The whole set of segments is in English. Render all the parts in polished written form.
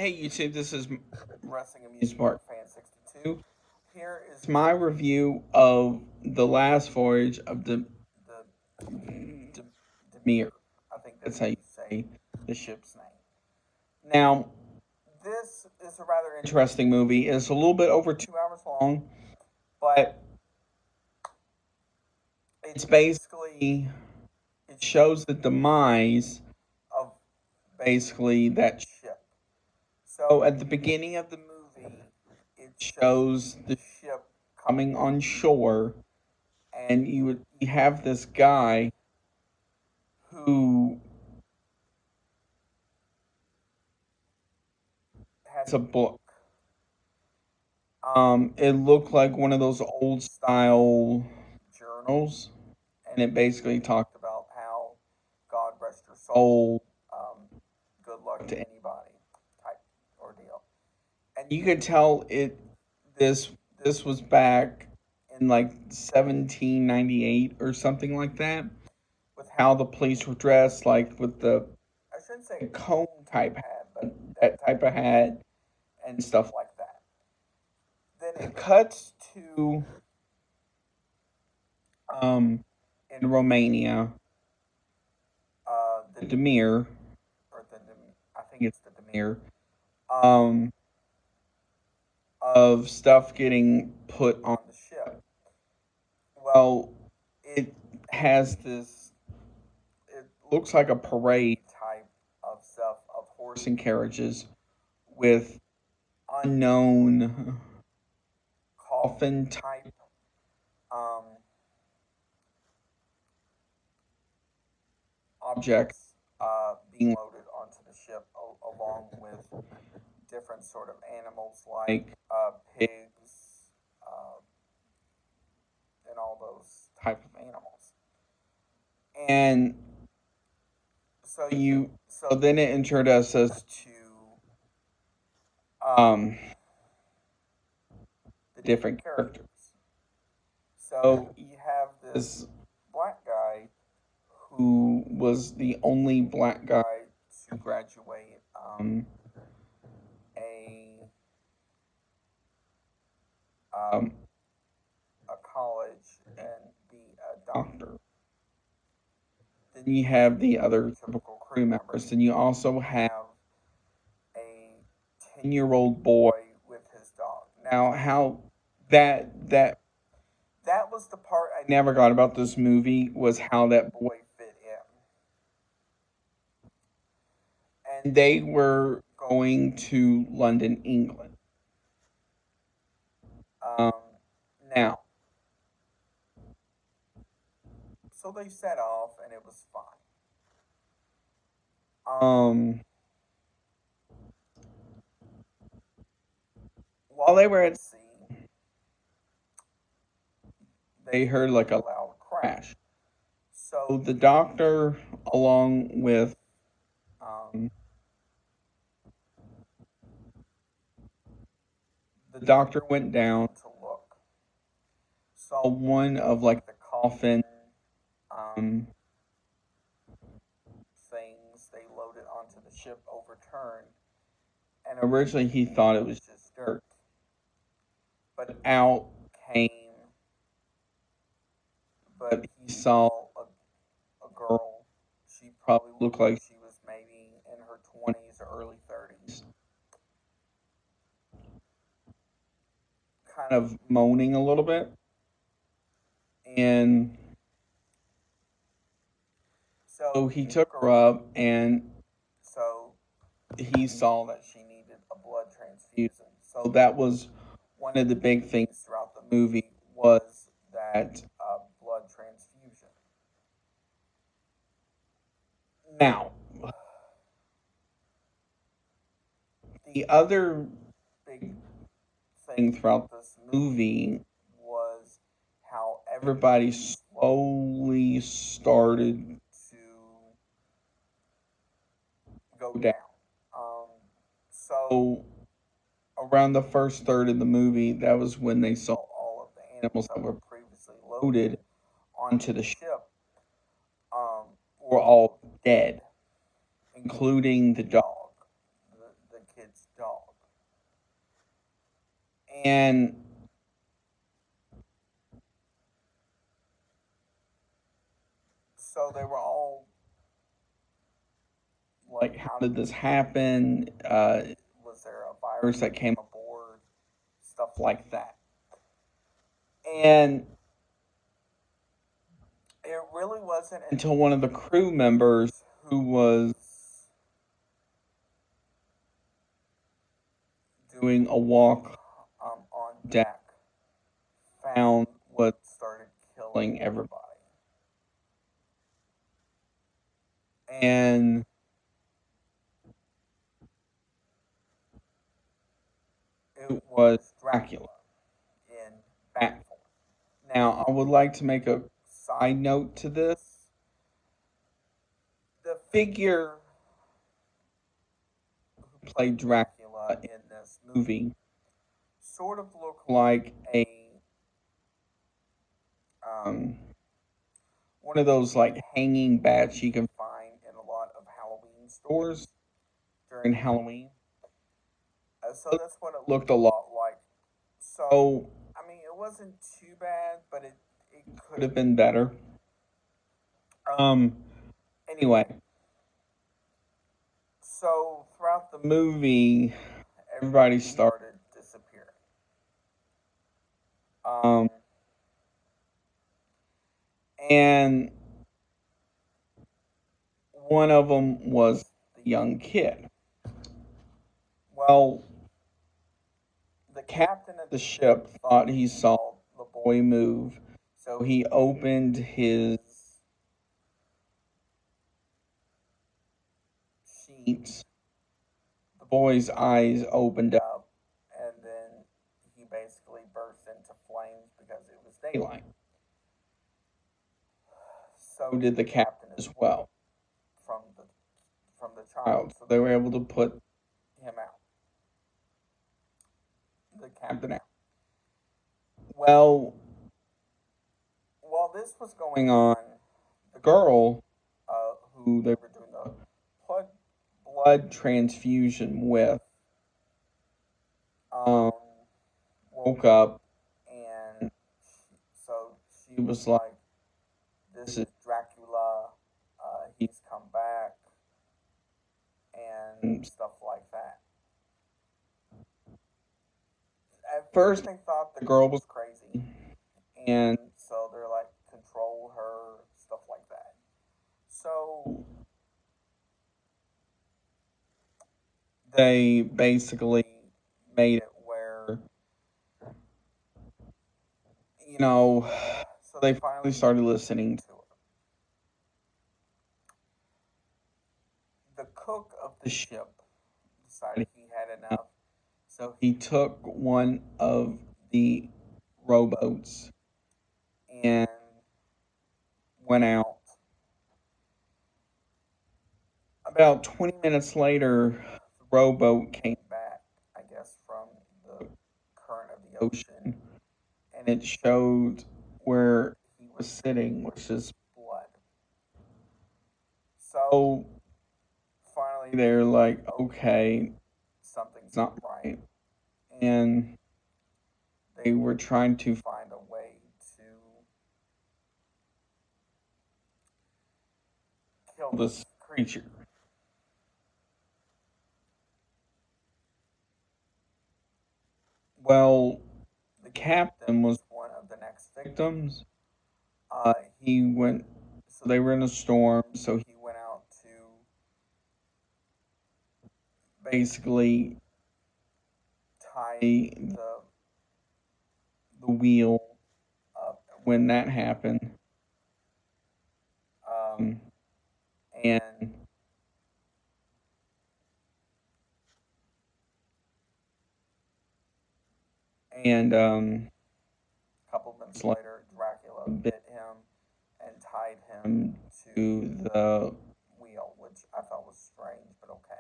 Hey YouTube, this is Wrestling Amusement Park Fan 62. Here is my review of the last voyage of Demeter. I think that's how you say the ship's name. Now, this is a rather interesting movie. It's a little bit over 2 hours long, but it's basically it shows the demise of basically that ship. So at the beginning of the movie, it shows the ship coming on shore, and you have this guy who has a book. It looked like one of those old style journals, and it basically talked about how God rest your soul, good luck to anybody type ordeal. And you could tell this this was back in like 1798 or something like that, with how the police were dressed, like with the, I shouldn't say comb type hat, but that type of hat and stuff like that. Then it cuts to um in Romania, the Demir, or I think it's the Demir, um of stuff getting put on the ship. Well, it has this, it looks like a parade type of stuff of horse and carriages with unknown coffin type um, objects being loaded onto the ship, along with different sort of animals like pigs uh, and all those type of animals. And so then it introduced us to the different characters. So you have this black guy who was the only black guy to graduate a um, a college and be a doctor. Then you have the other typical crew members. Then you also have a 10-year-old boy with his dog. Now, how that was the part I never got about this movie, was how that boy fit in. And they were going to London, England. Um, now, so they set off, and it was fine. While they were at sea, they heard like a loud crash. So the doctor, along with um, the doctor, went down to look. Saw one of like the coffin um, things they loaded onto the ship overturned, and originally he thought it was just dirt, but out came, but he saw a girl. She probably looked like she was maybe in her 20s or early 30s, kind of moaning a little bit. And so he took her up, and so he saw that she needed a blood transfusion. So that was one of the big things throughout the movie, was that blood transfusion. Now, the other big thing throughout this movie was how everybody slowly started to go down. Um, so around the first third of the movie, that was when they saw all of the animals that were previously loaded onto the ship were all dead, including the dog, the kid's dog. And so they were all like, how did this happen? Was there a virus that came aboard? Stuff like that. And it really wasn't until one of the crew members who was doing a walk on deck found what started killing everybody. And it was Dracula in bat form. Now, I would like to make a side note to this. The figure who played Dracula in this movie sort of looked like a um, one of those like hanging bats you can find in a lot of Halloween stores during Halloween. So that's what it looked a lot like. So I mean, it wasn't too bad, but it could have been better. Um. Anyway, so throughout the movie, everybody started disappearing. Um. And one of them was the young kid. Well, the captain of the ship thought he saw the boy move, so he opened his sheets. The boy's eyes opened up, and then he basically burst into flames because it was daylight. So did the captain as well from the child. So they were able to put him out, the captain out. Well, while this was going on, the girl who they were doing the blood transfusion with um, woke up, and so she was like, "This is Dracula. He's come back," and stuff like that. At first, they thought the girl was crazy, and so they're like, "Control her," stuff like that. So they basically made it where, you know, so they finally started listening to her. The cook of the ship decided he had enough, so he took one of the rowboats and went out. About 20 minutes later, the rowboat came back, I guess, from the current of the ocean, and it showed where he was sitting, which is blood. So finally, they're like, okay, something's not right. And they were trying to find a way to kill this creature. Well, the captain was one of the next victims. He went, so they were in a storm, so he went out to basically tie the wheel up when that happened. Um, and a couple minutes later, Dracula bit him and tied him to the wheel, which I thought was strange, but okay.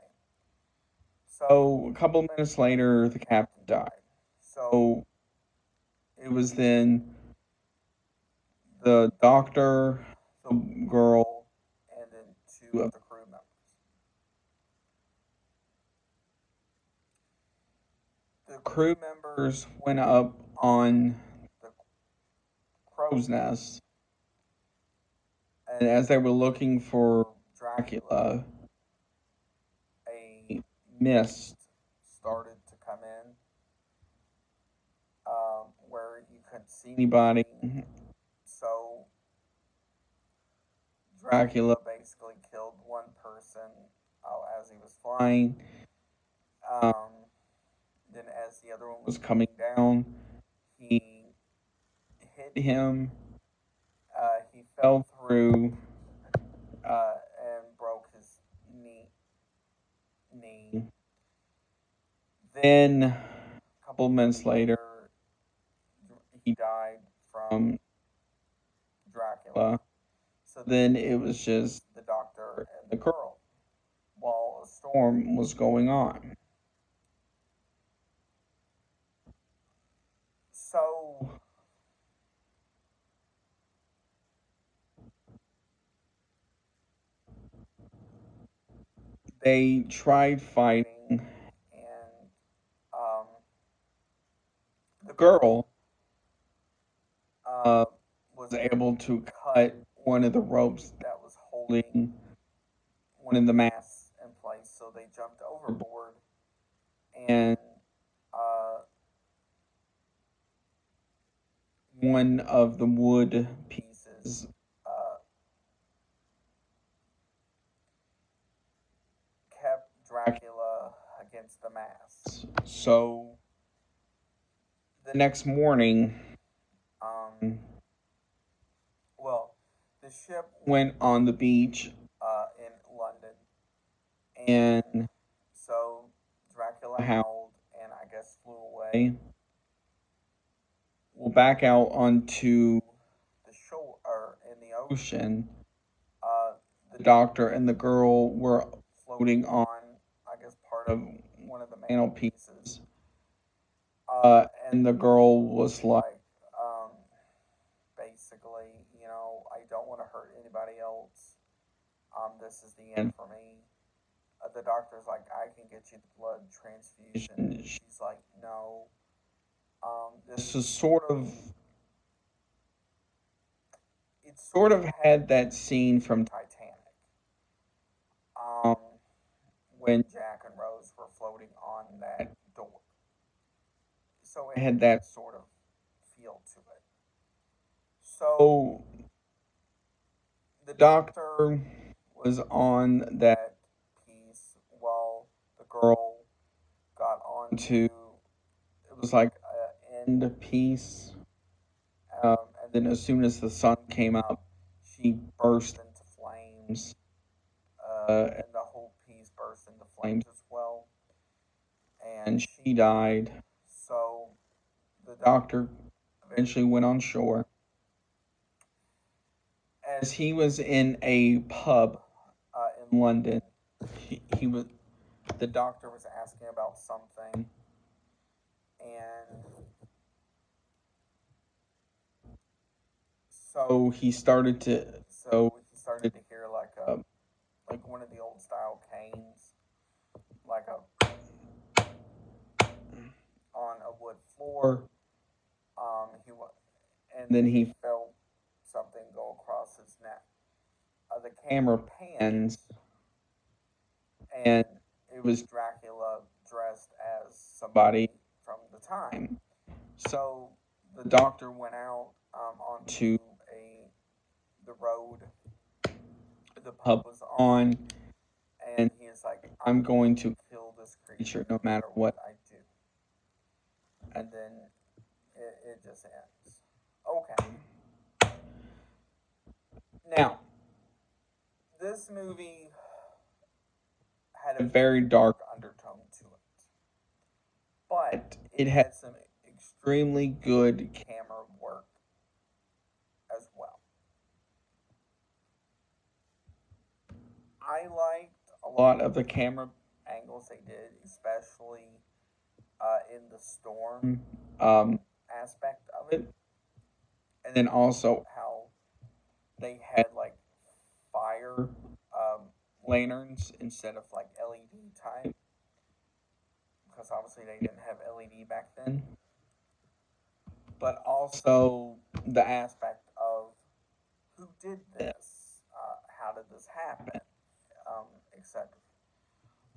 So a couple minutes later, the captain died. So it was then the doctor, the girl, and then two of the crew members. The crew members doctors went up on the crow's nest, and as they were looking for Dracula, a mist started to come in, where you couldn't see anybody. So Dracula basically killed one person as he was flying. Um, then, as the other one was coming down, he hit him. He fell through and broke his knee. Then, a couple of minutes later, he died from Dracula. So then it was just the doctor and the girl while a storm was going on. So they tried fighting, and um, the girl uh, was able to cut one of the ropes that was holding one of the masts in place. So they jumped overboard, and uh, one of the wood pieces uh, kept Dracula against the mast. So the next morning, um, well, the ship went on the beach in London, and so Dracula howled and I guess flew away. Well, back out onto the shore or in the ocean, uh, the doctor and the girl were floating on, I guess, part of one of the mantel pieces. And the girl was like, um, basically, I don't want to hurt anybody else. This is the end for me. The doctor's like, I can get you the blood transfusion. She's like, no. This is it sort of had that scene from Titanic, um, when Jack and Rose were floating on that door. So it had that sort of feel to it. So the doctor was on that piece while the girl got onto, it was like an end piece. And then as soon as the sun came up, she burst into flames. And the whole piece burst into flames as well. And she died. So the doctor eventually went on shore. As he was in a pub in London, he was the doctor was asking about something, and he started to hear like one of the old style canes, like a on a wood floor. And then he felt something go across his neck. The camera pans, and it was Dracula dressed as somebody from the time. So the doctor went out onto the road the pub was on, and he is like, I'm going to kill this creature no matter what I do. And then it just ends. Okay. Now, this movie had a very dark undertone to it, but it had some extremely good camera work as well. I liked a lot of the camera angles they did, especially in the storm aspect of it, and then also how they had like fire lanterns instead of like LED type, because obviously they didn't have LED back then. but also the aspect of who did this, how did this happen, etc.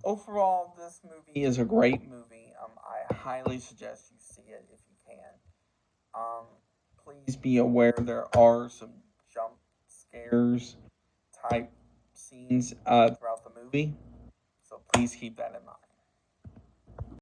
Overall, this movie is a great movie. I highly suggest you see it if you can. Um, Please be aware there are some jump scares type scenes throughout the movie, so please keep that in mind.